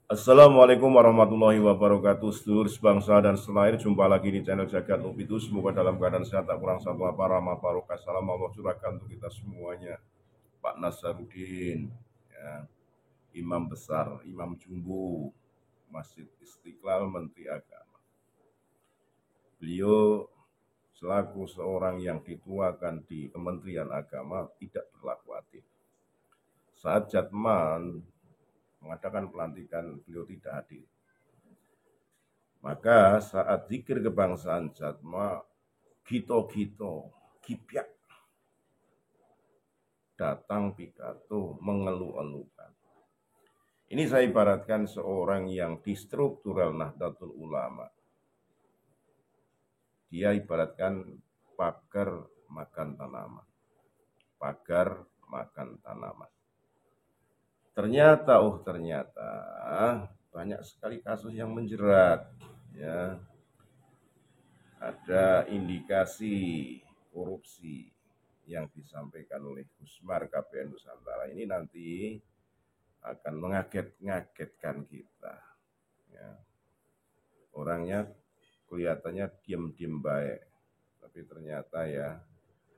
Assalamualaikum warahmatullahi wabarakatuh. Sedulur sebangsa dan setanah air, jumpa lagi di channel Jagat Lupitu. Semoga dalam keadaan sehat, tak kurang satu apa, rahmat barokah, salam Allah curahkan untuk kita semuanya. Pak Nasaruddin, ya, Imam Besar, Imam Jumbo, Masjid Istiqlal, Menteri Agama. Beliau selaku seorang yang dituakan di Kementerian Agama tidak berlaku adil. Saat Jatman mengadakan pelantikan, beliau tidak hadir. Maka saat zikir kebangsaan Jatma, Gito-Gito, Kipyak datang pidato mengeluh-elukan. Ini saya ibaratkan seorang yang di struktural Nahdlatul Ulama. Dia ibaratkan pagar makan tanaman. Pagar makan tanaman. Ternyata banyak sekali kasus yang menjerat, ya. Ada indikasi korupsi yang disampaikan oleh Gusmar KPN Nusantara ini nanti akan mengaget-ngagetkan kita, ya. Orangnya kelihatannya diam-diam baik, tapi ternyata ya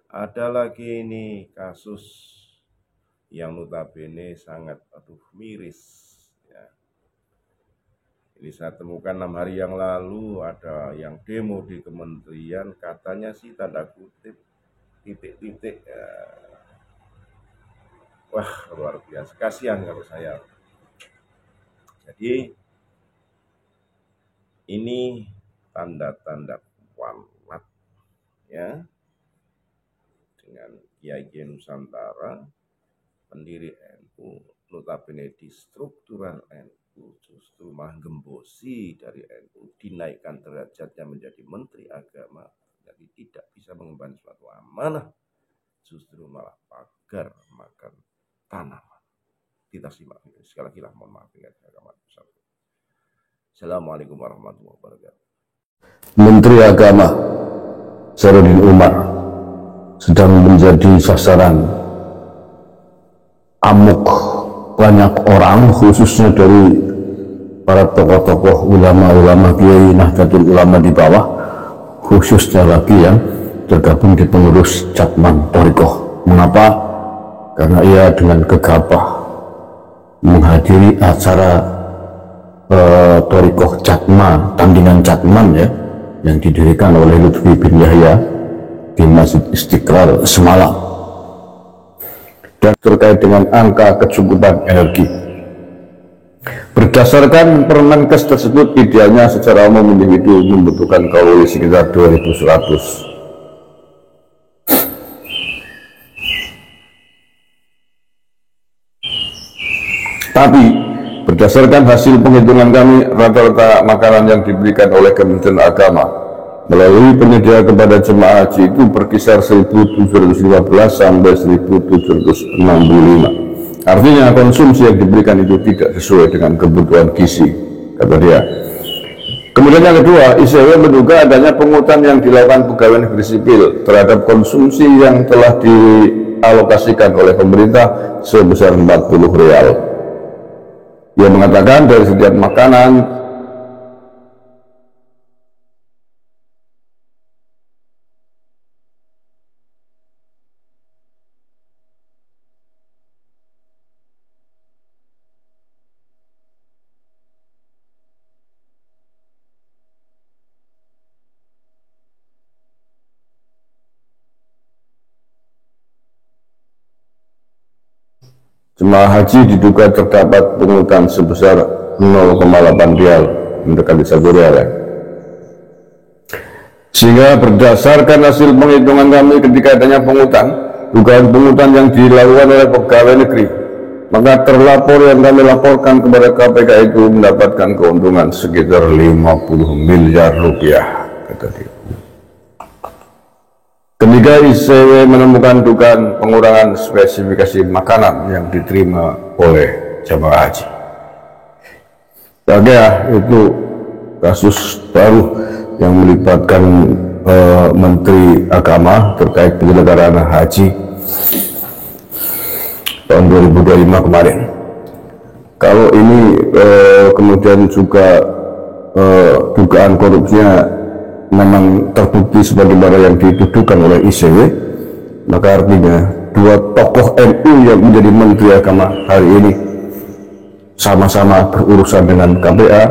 ada lagi ini kasus yang notabene sangat miris, ya. Ini saya temukan 6 hari yang lalu ada yang demo di kementerian, katanya sih tanda kutip titik-titik, ya. Wah, luar biasa, kasihan kalau saya. Jadi ini tanda-tanda kuat, ya, dengan Kiai Nusantara, pendiri NU, notabene di struktural NU, justru menggembosi dari NU, dinaikkan derajatnya menjadi Menteri Agama, jadi tidak bisa mengemban suatu amanah, justru malah pagar makan tanaman. Kita simak sekali lagi lah, mohon maaf dengan agama. Assalamualaikum warahmatullahi wabarakatuh. Menteri Agama Sahrudin Umar sedang menjadi sasaran amuk banyak orang, khususnya dari para tokoh-tokoh ulama-ulama Kiai Nahdlatul Ulama di bawah, khususnya lagi yang tergabung di pengurus Jatman Thoriqoh. Mengapa? Karena ia dengan gegabah menghadiri acara Thoriqoh Jatma, tandingan Jatman, ya, yang didirikan oleh Lutfi bin Yahya di Masjid Istiqlal semalam. Dan terkait dengan angka kecukupan energi, berdasarkan Permenkes tersebut, idealnya secara umum individu membutuhkan kalori sekitar 2100. Tapi berdasarkan hasil penghitungan kami, rata-rata makanan yang diberikan oleh Kementerian Agama melalui penyedia kepada jemaah haji itu berkisar 1.715 sampai 1.765. Artinya konsumsi yang diberikan itu tidak sesuai dengan kebutuhan gizi, kata dia. Kemudian yang kedua, ICW menduga adanya pungutan yang dilakukan pegawai negeri sipil terhadap konsumsi yang telah dialokasikan oleh pemerintah sebesar 40 real. Ia mengatakan dari setiap makanan jemaah haji diduga terdapat pungutan sebesar 0,8 rial, mendekati 1 rial, ya. Sehingga berdasarkan hasil penghitungan kami, ketika adanya dugaan pungutan yang dilakukan oleh pegawai negeri, maka terlapor yang kami laporkan kepada KPK itu mendapatkan keuntungan sekitar 50 miliar rupiah, kata dia. Ketiga, ICW menemukan dugaan pengurangan spesifikasi makanan yang diterima oleh jemaah haji. Ya, itu kasus baru yang melibatkan Menteri Agama terkait penyelenggaraan haji tahun 2025 kemarin. Kalau ini kemudian juga dugaan korupsinya memang terbukti sebagaimana yang dituduhkan oleh ICW, maka artinya dua tokoh NU yang menjadi Menteri Agama hari ini sama-sama berurusan dengan KPA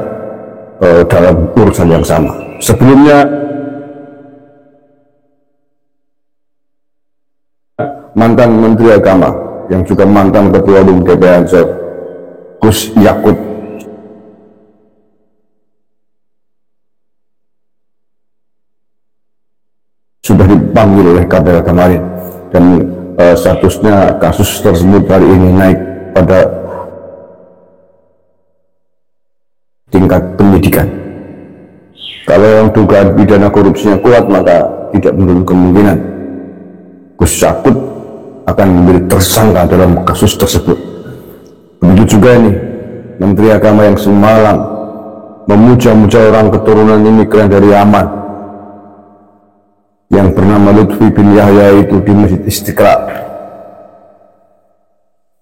dalam urusan yang sama. Sebelumnya mantan Menteri Agama yang juga mantan Ketua Umum DPR Ansor, Gus Yakut, sudah dipanggil oleh KPK kemarin, dan statusnya kasus tersebut hari ini naik pada tingkat penyidikan. Kalau yang dugaan pidana korupsinya kuat, maka tidak menutup kemungkinan Gus Yakut akan menjadi tersangka dalam kasus tersebut. Begitu juga ini Menteri Agama yang semalam memuja-muja orang keturunan imigran dari Yaman yang bernama Lutfi bin Yahya itu di Masjid Istiqlal.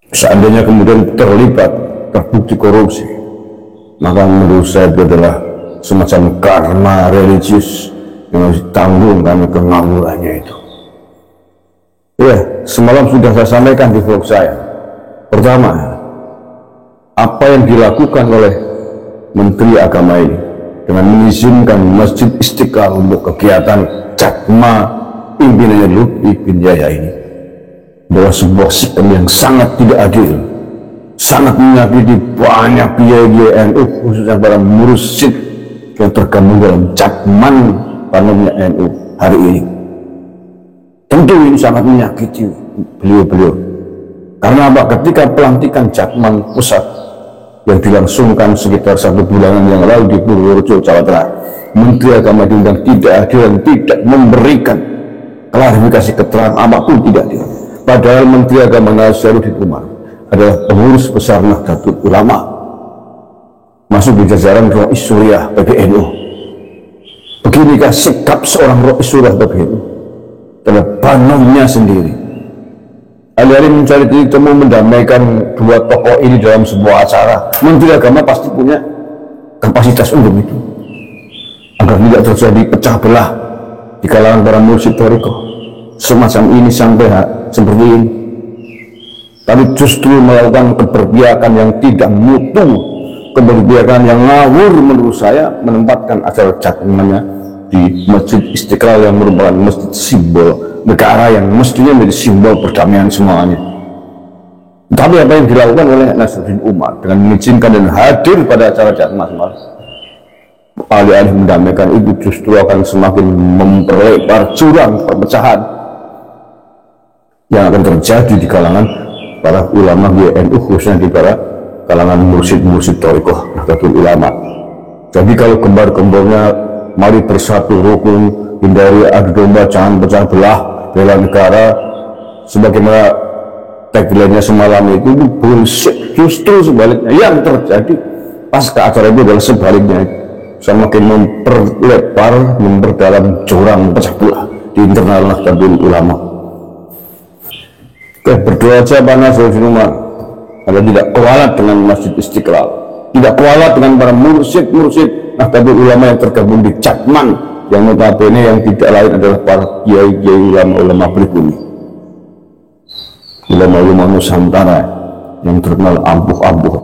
Seandainya kemudian terlibat, terbukti korupsi, maka menurut saya itu adalah semacam karma religius yang harus ditanggung karena kengawurannya itu. Ya, semalam sudah saya sampaikan di vlog saya. Pertama, apa yang dilakukan oleh Menteri Agama ini dengan mengizinkan Masjid Istiqlal untuk kegiatan Cakma pimpinannya Lutfi bin Yahya ini adalah sebuah sistem yang sangat tidak adil, sangat menyakiti banyak biaya-biaya NU, khususnya para mursyid yang tergabung dalam Cakman panennya NU hari ini. Tentu ini sangat menyakiti beliau-beliau. Karena apa? Ketika pelantikan Cakman pusat yang dilangsungkan sekitar 1 bulanan yang lalu di Purworejo, Jawa Tengah, Menteri Agama diundang tidak adil dan tidak memberikan klarifikasi keterangan apapun, tidak adil. Padahal Menteri Agama Nasaruddin Umar adalah pengurus besar Nahdlatul Ulama, masuk di jajaran Rois Suriah PBNU. Beginikah sikap seorang Rois Suriah PBNU terhadap panomnya sendiri? Alih-alih mencari titik temu mendamaikan dua tokoh ini dalam sebuah acara, Menteri Agama pasti punya kapasitas untuk itu, agar tidak terjadi pecah belah di kalangan para mursyid thariqah semacam ini sampai seperti ini. Tapi justru melakukan keberpihakan yang tidak mutu, keberpihakan yang ngawur menurut saya, menempatkan acara Cakmannya di Masjid Istiqlal yang merupakan masjid simbol negara yang mestinya menjadi simbol perdamaian semuanya. Tapi apa yang dilakukan oleh Nasaruddin Umar dengan mengizinkan dan hadir pada acara Cakma semalam, alih-alih mendamaikan, itu justru akan semakin memperlebar jurang perpecahan yang akan terjadi di kalangan para ulama NU, khususnya di para kalangan mursyid-mursyid thariqah Nahdlatul Ulama. Jadi kalau gembar-gembornya mari bersatu rukun, hindari adu domba, jangan pecah belah, bela negara, sebagaimana tagline-nya semalam itu bullshit. Justru sebaliknya yang terjadi pasca acara itu adalah sebaliknya, semakin memperlebar, memperdalam jurang pecah belah di internal Nahdlatul Ulama. Oke, berdoa aja Pak Nasaruddin Umar agar tidak kualat dengan Masjid Istiqlal, tidak kualat dengan para mursyid Nahdlatul Ulama yang tergabung di Cakman, yang notabene yang tidak lain adalah para kiai-kiai ulama-ulama pribumi, ulama-ulama Nusantara yang terkenal ampuh-ampuh.